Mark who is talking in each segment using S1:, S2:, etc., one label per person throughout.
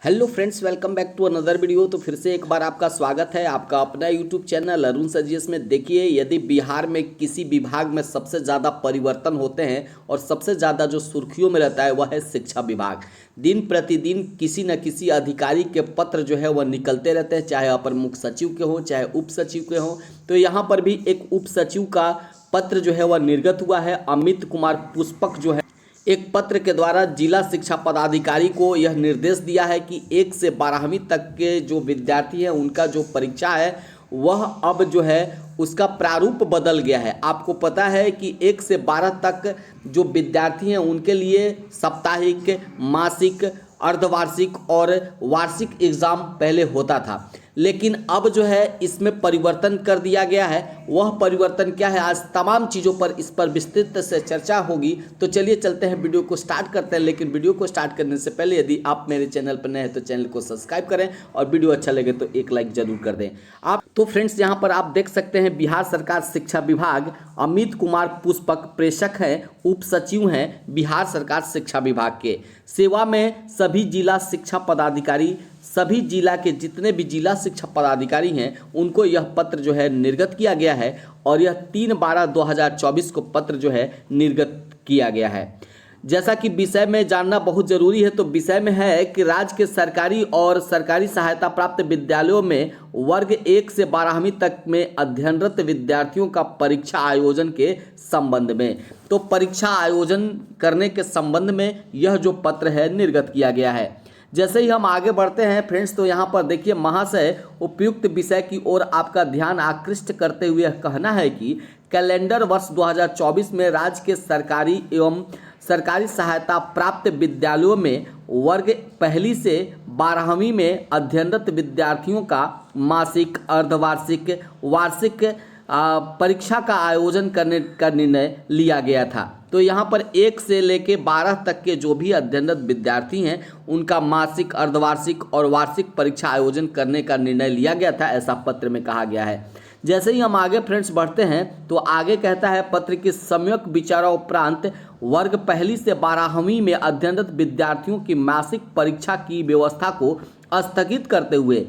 S1: Hello friends, welcome back to another video. तो फिर से एक बार आपका स्वागत है आपका अपना यूट्यूब चैनल अरुण सजीएस में। देखिए, यदि बिहार में किसी विभाग में सबसे ज़्यादा परिवर्तन होते हैं और सबसे ज़्यादा जो सुर्खियों में रहता है वह है शिक्षा विभाग। दिन प्रतिदिन किसी न किसी अधिकारी के पत्र जो है वह निकलते रहते हैं, चाहे अपर मुख्य सचिव के हों चाहे उप सचिव के हों। तो यहाँ पर भी एक उप सचिव का पत्र जो है वह निर्गत हुआ है। अमित कुमार पुष्पक जो है एक पत्र के द्वारा जिला शिक्षा पदाधिकारी को यह निर्देश दिया है कि 1 से 12वीं तक के जो विद्यार्थी हैं उनका जो परीक्षा है वह अब जो है उसका प्रारूप बदल गया है। आपको पता है कि 1 से 12 तक जो विद्यार्थी हैं उनके लिए साप्ताहिक, मासिक, अर्धवार्षिक और वार्षिक एग्ज़ाम पहले होता था, लेकिन अब जो है इसमें परिवर्तन कर दिया गया है। वह परिवर्तन क्या है, आज तमाम चीज़ों पर इस पर विस्तृत से चर्चा होगी। तो चलिए चलते हैं, वीडियो को स्टार्ट करते हैं। लेकिन वीडियो को स्टार्ट करने से पहले यदि आप मेरे चैनल पर नए हैं तो चैनल को सब्सक्राइब करें और वीडियो अच्छा लगे तो एक लाइक जरूर कर दें आप। तो फ्रेंड्स, यहाँ पर आप देख सकते हैं बिहार सरकार शिक्षा विभाग, अमित कुमार पुष्पक प्रेषक हैं, उप सचिव हैं बिहार सरकार शिक्षा विभाग के। सेवा में सभी जिला शिक्षा पदाधिकारी, सभी जिला के जितने भी जिला शिक्षा पदाधिकारी हैं उनको यह पत्र जो है निर्गत किया गया है और यह 3/12/2024 को पत्र जो है निर्गत किया गया है। जैसा कि विषय में जानना बहुत ज़रूरी है, तो विषय में है कि राज्य के सरकारी और सरकारी सहायता प्राप्त विद्यालयों में वर्ग 1 से 12वीं तक में अध्ययनरत विद्यार्थियों का परीक्षा आयोजन के संबंध में, तो परीक्षा आयोजन करने के संबंध में यह जो पत्र है निर्गत किया गया है। जैसे ही हम आगे बढ़ते हैं फ्रेंड्स, तो यहाँ पर देखिए, महाशय उपर्युक्त विषय की ओर आपका ध्यान आकृष्ट करते हुए कहना है कि कैलेंडर वर्ष 2024 में राज्य के सरकारी एवं सरकारी सहायता प्राप्त विद्यालयों में वर्ग 1 से 12वीं में अध्ययनरत विद्यार्थियों का मासिक, अर्धवार्षिक, वार्षिक परीक्षा का आयोजन करने का निर्णय लिया गया था। तो यहाँ पर 1 से लेके 12 तक के जो भी अध्ययनरत विद्यार्थी हैं उनका मासिक, अर्धवार्षिक और वार्षिक परीक्षा आयोजन करने का निर्णय लिया गया था, ऐसा पत्र में कहा गया है। जैसे ही हम आगे फ्रेंड्स बढ़ते हैं तो आगे कहता है, पत्र के सम्यक विचारोपरांत वर्ग 1 से 12वीं में अध्ययनरत विद्यार्थियों की मासिक परीक्षा की व्यवस्था को स्थगित करते हुए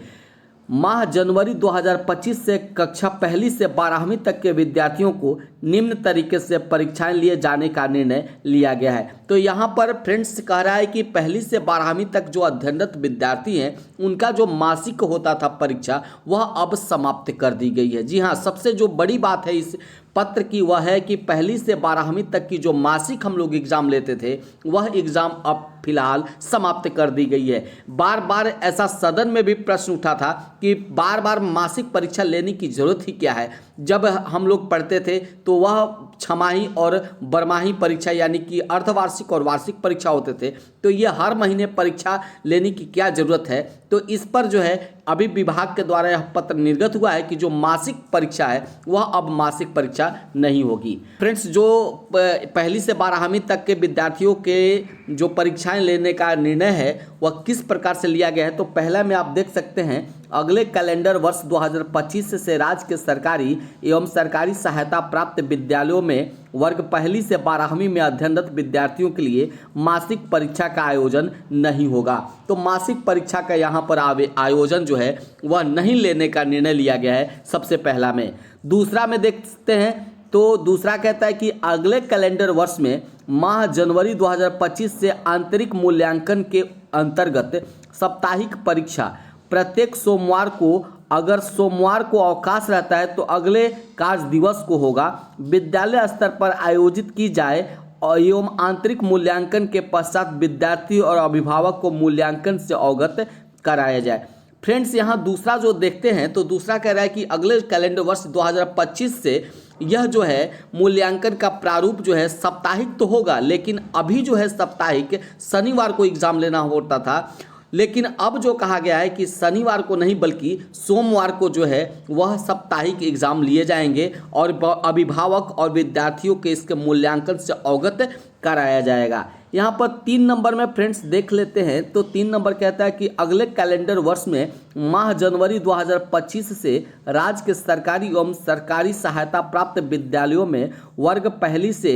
S1: माह जनवरी 2025 से कक्षा 1 से 12वीं तक के विद्यार्थियों को निम्न तरीके से परीक्षाएं लिए जाने का निर्णय लिया गया है। तो यहाँ पर फ्रेंड्स कह रहा है कि 1 से 12वीं तक जो अध्ययनरत विद्यार्थी हैं उनका जो मासिक होता था परीक्षा वह अब समाप्त कर दी गई है। जी हाँ, सबसे जो बड़ी बात है इस पत्र की वह है कि 1 से 12वीं तक की जो मासिक हम लोग एग्ज़ाम लेते थे वह एग्ज़ाम अब फिलहाल समाप्त कर दी गई है। बार बार ऐसा सदन में भी प्रश्न उठा था कि बार बार मासिक परीक्षा लेने की ज़रूरत ही क्या है। जब हम लोग पढ़ते थे तो वह छमाही और बरमाही परीक्षा यानी कि अर्धवार्षिक और वार्षिक परीक्षा होते थे, तो ये हर महीने परीक्षा लेने की क्या ज़रूरत है। तो इस पर जो है अभी विभाग के द्वारा यह पत्र निर्गत हुआ है कि जो मासिक परीक्षा है वह अब मासिक परीक्षा नहीं होगी। फ्रेंड्स, जो 1 से 12वीं तक के विद्यार्थियों के जो परीक्षाएं लेने का निर्णय है वह किस प्रकार से लिया गया है, तो पहला में आप देख सकते हैं, अगले कैलेंडर वर्ष 2025 से राज्य के सरकारी एवं सरकारी सहायता प्राप्त विद्यालयों में वर्ग 1 से 12वीं में अध्ययनरत विद्यार्थियों के लिए मासिक परीक्षा का आयोजन नहीं होगा। तो मासिक परीक्षा का यहाँ पर आयोजन जो है वह नहीं लेने का निर्णय लिया गया है सबसे पहला में। दूसरा में देखते हैं तो दूसरा कहता है कि अगले कैलेंडर वर्ष में माह जनवरी 2025 से आंतरिक मूल्यांकन के अंतर्गत साप्ताहिक परीक्षा प्रत्येक सोमवार को, अगर सोमवार को अवकाश रहता है तो अगले कार्य दिवस को होगा, विद्यालय स्तर पर आयोजित की जाए एवं आंतरिक मूल्यांकन के पश्चात विद्यार्थी और अभिभावक को मूल्यांकन से अवगत कराया जाए। फ्रेंड्स, यहाँ दूसरा जो देखते हैं तो दूसरा कह रहा है कि अगले कैलेंडर वर्ष 2025 से यह जो है मूल्यांकन का प्रारूप जो है साप्ताहिक तो होगा, लेकिन अभी जो है साप्ताहिक शनिवार को एग्जाम लेना होता था, लेकिन अब जो कहा गया है कि शनिवार को नहीं बल्कि सोमवार को जो है वह साप्ताहिक एग्जाम लिए जाएंगे और अभिभावक और विद्यार्थियों के इसके मूल्यांकन से अवगत कराया जाएगा। यहाँ पर 3 नंबर में फ्रेंड्स देख लेते हैं तो 3 नंबर कहता है कि अगले कैलेंडर वर्ष में माह जनवरी 2025 से राज्य के सरकारी एवं सरकारी सहायता प्राप्त विद्यालयों में वर्ग 1 से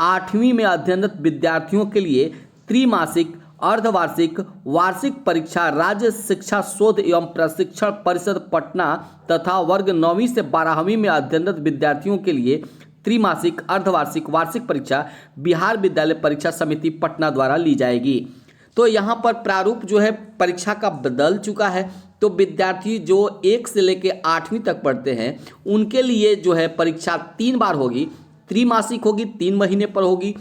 S1: 8वीं में अध्ययनरत विद्यार्थियों के लिए त्रैमासिक, अर्धवार्षिक, वार्षिक परीक्षा राज्य शिक्षा शोध एवं प्रशिक्षण परिषद पटना तथा वर्ग 9वीं से 12वीं में अध्ययनरत विद्यार्थियों के लिए त्रिमासिक, अर्धवार्षिक, वार्षिक परीक्षा बिहार विद्यालय परीक्षा समिति पटना द्वारा ली जाएगी। तो यहाँ पर प्रारूप जो है परीक्षा का बदल चुका है। तो विद्यार्थी जो 1 से लेकर 8वीं तक पढ़ते हैं उनके लिए जो है परीक्षा 3 बार होगी। त्रिमासिक होगी 3 महीने पर होगी,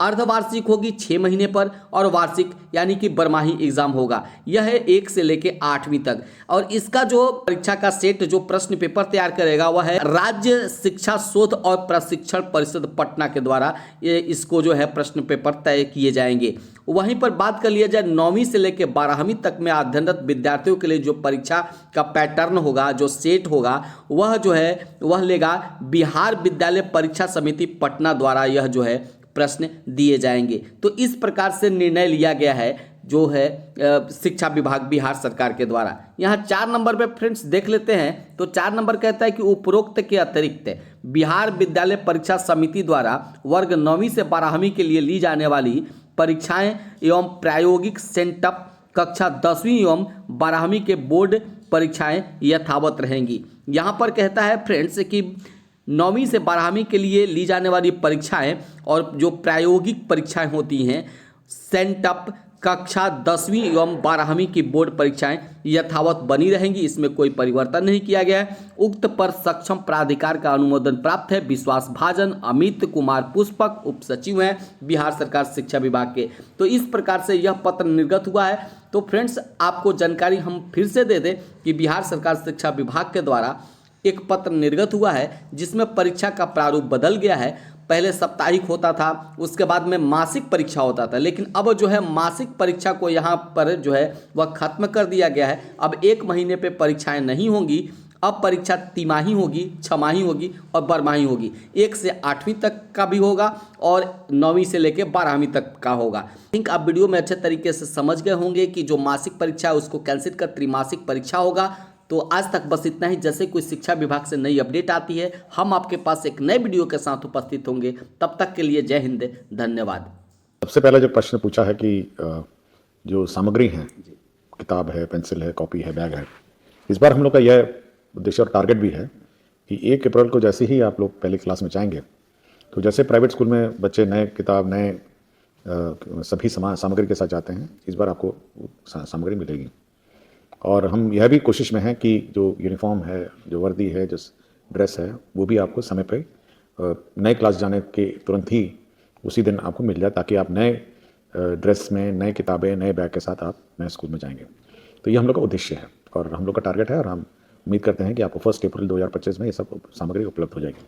S1: अर्धवार्षिक होगी 6 महीने पर, और वार्षिक यानी कि बरमाही एग्जाम होगा। यह है 1 से लेके 8वीं तक। और इसका जो परीक्षा का सेट जो प्रश्न पेपर तैयार करेगा वह है राज्य शिक्षा शोध और प्रशिक्षण परिषद पटना के द्वारा इसको जो है प्रश्न पेपर तय किए जाएंगे। वहीं पर बात कर लिया जाए 9वीं से लेकर 12वीं तक में अध्ययनरत विद्यार्थियों के लिए जो परीक्षा का पैटर्न होगा, जो सेट होगा, वह जो है वह लेगा बिहार विद्यालय परीक्षा समिति पटना द्वारा यह जो है प्रश्न दिए जाएंगे। तो इस प्रकार से निर्णय लिया गया है जो है शिक्षा विभाग बिहार सरकार के द्वारा। यहाँ 4 नंबर पे फ्रेंड्स देख लेते हैं। तो 4 नंबर कहता है कि उपरोक्त के अतिरिक्त बिहार विद्यालय परीक्षा समिति द्वारा वर्ग 9वीं से 12वीं के लिए ली जाने वाली परीक्षाएं एवं प्रायोगिक सेंटअप कक्षा 10वीं एवं 12वीं के बोर्ड परीक्षाएं यथावत रहेंगी। यहाँ पर कहता है फ्रेंड्स कि 9वीं से 12वीं के लिए ली जाने वाली परीक्षाएं और जो प्रायोगिक परीक्षाएं होती हैं, सेंटअप कक्षा 10वीं एवं 12वीं की बोर्ड परीक्षाएं यथावत बनी रहेंगी। इसमें कोई परिवर्तन नहीं किया गया है। उक्त पर सक्षम प्राधिकार का अनुमोदन प्राप्त है। विश्वास भाजन, अमित कुमार पुष्पक उप सचिव हैं बिहार सरकार शिक्षा विभाग के। तो इस प्रकार से यह पत्र निर्गत हुआ है। तो फ्रेंड्स आपको जानकारी हम फिर से दे दें कि बिहार सरकार शिक्षा विभाग के द्वारा एक पत्र निर्गत हुआ है जिसमें परीक्षा का प्रारूप बदल गया है। पहले साप्ताहिक होता था, उसके बाद में मासिक परीक्षा होता था, लेकिन अब जो है मासिक परीक्षा को यहाँ पर जो है वह खत्म कर दिया गया है। अब 1 महीने पे परीक्षाएं नहीं होंगी, अब परीक्षा तिमाही होगी, 6 माही होगी और बरमाही होगी। 1 से 8वीं तक का भी होगा और 9वीं से लेकर 12वीं तक का होगा। थिंक आप वीडियो में अच्छे तरीके से समझ गए होंगे कि जो मासिक परीक्षा है उसको कैंसिल कर त्रिमासिक परीक्षा होगा। तो आज तक बस इतना ही। जैसे कोई शिक्षा विभाग से नई अपडेट आती है हम आपके पास एक नए वीडियो के साथ उपस्थित होंगे। तब तक के लिए जय हिंद, धन्यवाद।
S2: सबसे पहले जो प्रश्न पूछा है कि जो सामग्री है, किताब है, पेंसिल है, कॉपी है, बैग है, इस बार हम लोग का यह उद्देश्य और टारगेट भी है कि 1 अप्रैल को जैसे ही आप लोग पहली क्लास में जाएंगे तो जैसे प्राइवेट स्कूल में बच्चे नए किताब, नए सभी सामग्री के साथ जाते हैं, इस बार आपको सामग्री मिलेगी। और हम यह भी कोशिश में हैं कि जो यूनिफॉर्म है, जो वर्दी है, जो ड्रेस है, वो भी आपको समय पे नए क्लास जाने के तुरंत ही उसी दिन आपको मिल जाए, ताकि आप नए ड्रेस में, नए किताबें, नए बैग के साथ आप नए स्कूल में जाएंगे। तो ये हम लोग का उद्देश्य है और हम लोग का टारगेट है और हम उम्मीद करते हैं कि आपको 1 अप्रैल 2025 में ये सब सामग्री उपलब्ध हो जाएगी।